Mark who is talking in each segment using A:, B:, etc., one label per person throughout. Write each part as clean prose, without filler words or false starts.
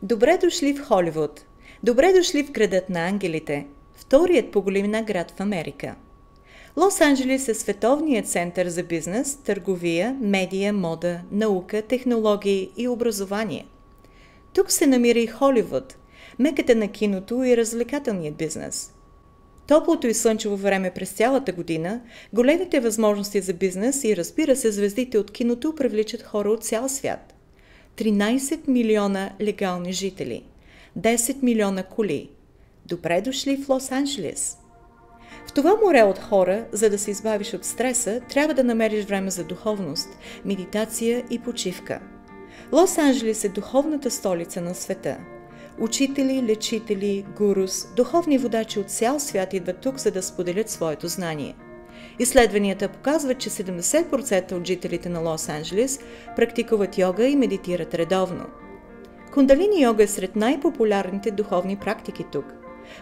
A: Добре дошли в Холивуд! Добре дошли в градът на ангелите, вторият по големина град в Америка. Лос-Анджелес е световният център за бизнес, търговия, медия, мода, наука, технологии и образование. Тук се намира и Холивуд, меката на киното и развлекателният бизнес. Топлото и слънчево време през цялата година, големите възможности за бизнес и, разбира се, звездите от киното привличат хора от цял свят. 13 милиона легални жители, 10 милиона коли. Добре дошли в Лос-Анджелес! В това море от хора, за да се избавиш от стреса, трябва да намериш време за духовност, медитация и почивка. Лос-Анджелес е духовната столица на света. Учители, лечители, гурус, духовни водачи от цял свят идват тук, за да споделят своето знание. Изследванията показват, че 70% от жителите на Лос-Анджелес практикуват йога и медитират редовно. Кундалини йога е сред най-популярните духовни практики тук.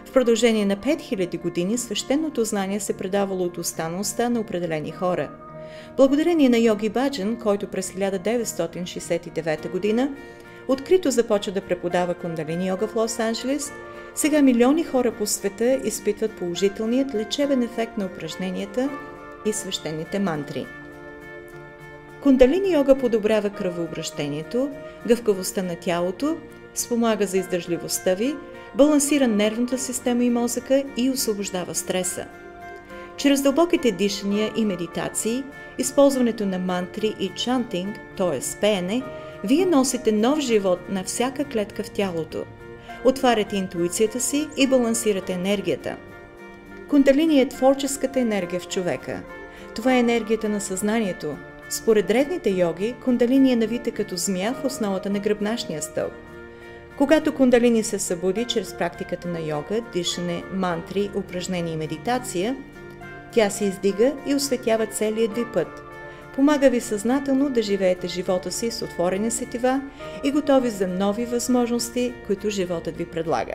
A: В продължение на 5000 години свещеното знание се предавало от уста на уста на определени хора. Благодарение на Йоги Баджан, който през 1969 г. открито започва да преподава кундалини йога в Лос-Анджелес, сега милиони хора по света изпитват положителният лечебен ефект на упражненията и свещените мантри. Кундалини йога подобрява кръвообращението, гъвкавостта на тялото, спомага за издържливостта ви, балансира нервната система и мозъка и освобождава стреса. Чрез дълбоките дишания и медитации, използването на мантри и чантинг, т.е. пеене, вие носите нов живот на всяка клетка в тялото. Отваряте интуицията си и балансирате енергията. Кундалини е творческата енергия в човека. Това е енергията на съзнанието. Според древните йоги, кундалини е навита като змия в основата на гръбначния стълб. Когато кундалини се събуди чрез практиката на йога, дишане, мантри, упражнения и медитация, тя се издига и осветява целият ви път. Помага ви съзнателно да живеете живота си с отворени сетива и готови за нови възможности, които животът ви предлага.